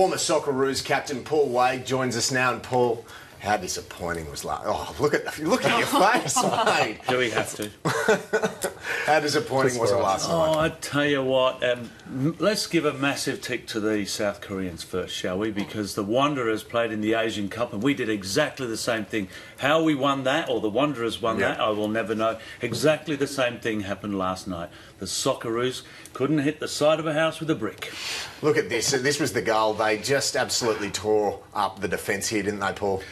Former Socceroos captain Paul Wade joins us now. And Paul, how disappointing was last? Oh, look at your face, mate. Do we have to? How disappointing was it last night? Oh, I tell you what. Let's give a massive tick to the South Koreans first, shall we? Because the Wanderers played in the Asian Cup, and we did exactly the same thing. How we won that, or the Wanderers won that, I will never know. Exactly the same thing happened last night. The Socceroos couldn't hit the side of a house with a brick. Look at this. This was the goal. They just absolutely tore up the defence here, didn't they, Paul?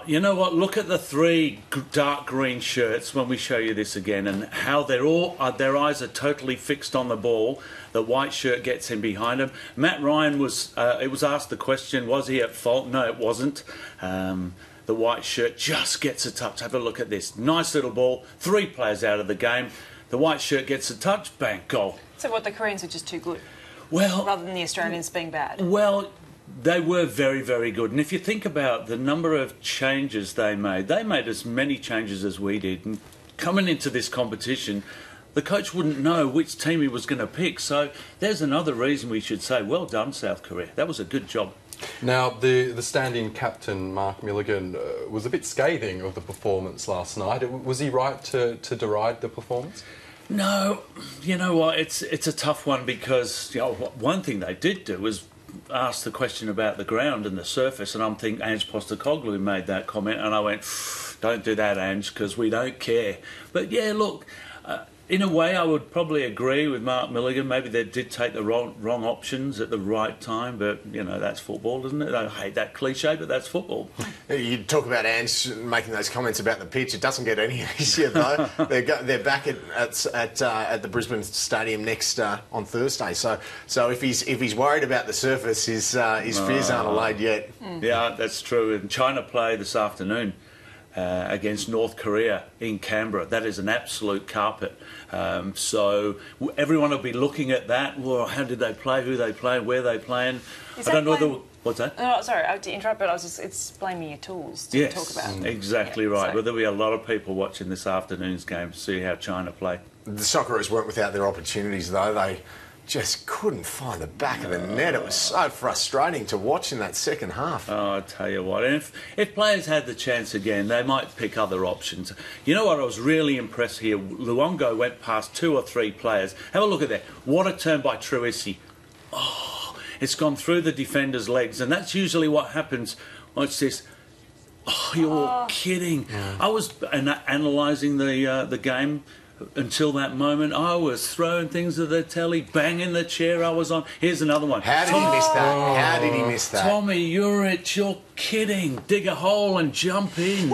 You know what? Look at the three dark green shirts when we show you this again, and how they're all their eyes are totally fixed on the ball. The white shirt gets in behind him. Matt Ryan was. It was asked the question: was he at fault? No, it wasn't. The white shirt just gets a touch. Have a look at this. Nice little ball. 3 players out of the game. The white shirt gets a touch. Bang, goal. So what? The Koreans were just too good. Well, rather than the Australians being bad. Well, they were very, very good. And if you think about the number of changes they made as many changes as we did. And coming into this competition, the coach wouldn't know which team he was going to pick. So there's another reason we should say, well done, South Korea. That was a good job. Now, the standing captain, Mark Milligan, was a bit scathing of the performance last night. Was he right to deride the performance? No, you know what, it's a tough one because one thing they did do was ask the question about the ground and the surface, and I'm thinking Ange Postecoglou made that comment, and I went, don't do that, Ange, because we don't care. But yeah, look, in a way I would probably agree with Mark Milligan. Maybe they did take the wrong options at the right time, but, you know, that's football, isn't it? I hate that cliche, but that's football. You talk about Ange making those comments about the pitch. It doesn't get any easier, though. They're back at the Brisbane Stadium next on Thursday. So if he's worried about the surface, his fears aren't allayed yet. Yeah, that's true. And China play this afternoon against North Korea in Canberra. That is an absolute carpet. So everyone will be looking at that. Well, how did they play? Who they play? Where they playing? I don't know whether. What's that? Oh, sorry, I had to interrupt, but it's blaming your tools to talk about. Exactly right. Well, there'll be a lot of people watching this afternoon's game to see how China play. The Socceroos weren't without their opportunities, though. They just couldn't find the back of the net. It was so frustrating to watch in that second half. Oh, I tell you what, and if players had the chance again, they might pick other options. You know what, I was really impressed here. Luongo went past 2 or 3 players. Have a look at that. What a turn by Truisi. Oh, it's gone through the defender's legs, and that's usually what happens. Watch this. Oh, you're kidding. Yeah. I was analysing the game. Until that moment, I was throwing things at the telly, banging the chair I was on. Here's another one. How did he miss that? How did he miss that? Tommy Juric, you're kidding. Dig a hole and jump in.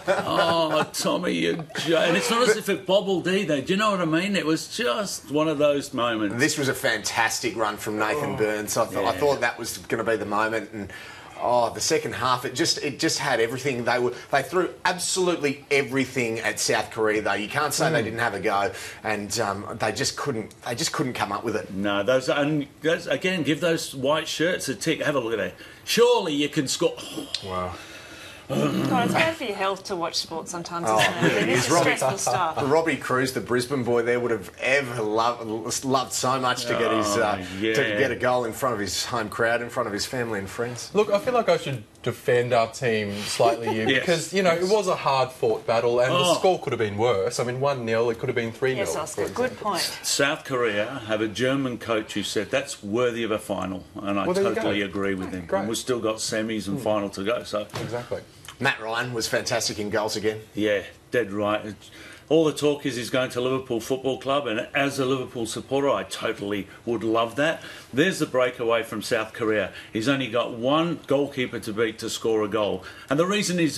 Oh, Tommy, and it's not as if it bobbled either. Do you know what I mean? It was just one of those moments. This was a fantastic run from Nathan Burns. I thought that was going to be the moment, and the second half, it just had everything. They threw absolutely everything at South Korea, though. You can't say they didn't have a go, and they just couldn't come up with it. No, those again, give those white shirts a tick. Have a look at that. Surely you can score. Wow. God, it's bad for your health to watch sport sometimes, isn't it? It's stressful stuff. Robbie Cruz, the Brisbane boy there, would have ever loved so much to get to get a goal in front of his home crowd, in front of his family and friends. Look, I feel like I should defend our team slightly here because, you know, it was a hard-fought battle and the score could have been worse. I mean, 1-0, it could have been 3-0. Yes, Oscar, good point. South Korea have a German coach who said that's worthy of a final, and I totally agree with him. Great. And we've still got semis and final to go. So exactly. Matt Ryan was fantastic in goals again. Yeah, dead right. All the talk is he's going to Liverpool Football Club, and as a Liverpool supporter, I totally would love that. There's the breakaway from South Korea. He's only got one goalkeeper to beat to score a goal. And the reason is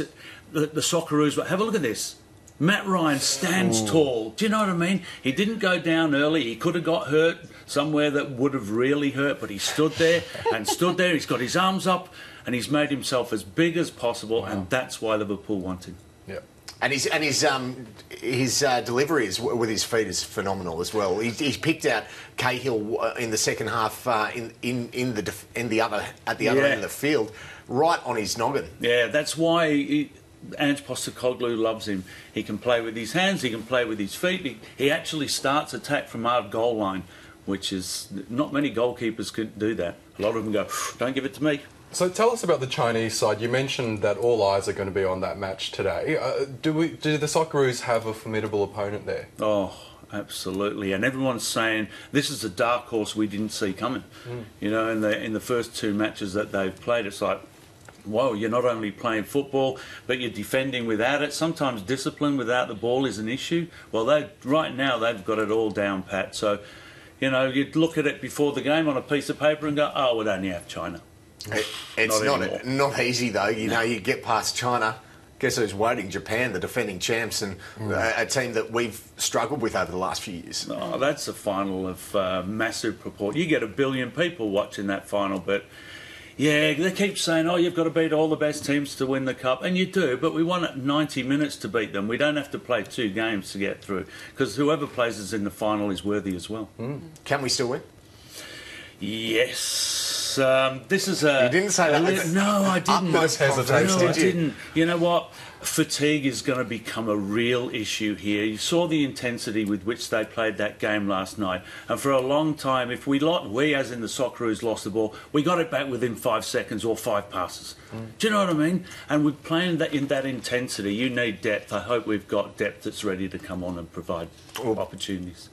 that the Socceroos... Have a look at this. Matt Ryan stands tall. Do you know what I mean? He didn't go down early. He could have got hurt somewhere that would have really hurt, but he stood there and stood there. He's got his arms up and he's made himself as big as possible, and that's why Liverpool want him. Yeah. And his delivery with his feet is phenomenal as well. He picked out Cahill in the second half at the other end of the field, right on his noggin. Yeah, that's why Ange Postecoglou loves him. He can play with his hands, he can play with his feet. He actually starts attack from our goal line which is not many goalkeepers can do that. A lot of them go, don't give it to me. So tell us about the Chinese side. You mentioned that all eyes are going to be on that match today. Do the Socceroos have a formidable opponent there? Oh, absolutely. And everyone's saying this is a dark horse we didn't see coming. You know, in the first two matches that they've played, it's like, whoa, you're not only playing football, but you're defending without it. Sometimes discipline without the ball is an issue. Well, right now they've got it all down pat. So, you know, you'd look at it before the game on a piece of paper and go, oh, we'd only have China. It's not easy though. You know, you get past China. Guess who's waiting? Japan, the defending champs, and a team that we've struggled with over the last few years. Oh, that's a final of massive purport. You get 1 billion people watching that final, but yeah, they keep saying, oh, you've got to beat all the best teams to win the cup, and you do, but we want 90 minutes to beat them. We don't have to play 2 games to get through, because whoever plays us in the final is worthy as well. Can we still win? Yes. This is a... You didn't say that with no, I didn't. utmost confidence, No, I did you? didn't. You know what? Fatigue is going to become a real issue here. You saw the intensity with which they played that game last night. And for a long time, if we as in the Socceroos lost the ball, we got it back within 5 seconds or 5 passes. Do you know what I mean? And we're playing that in that intensity. You need depth. I hope we've got depth that's ready to come on and provide opportunities.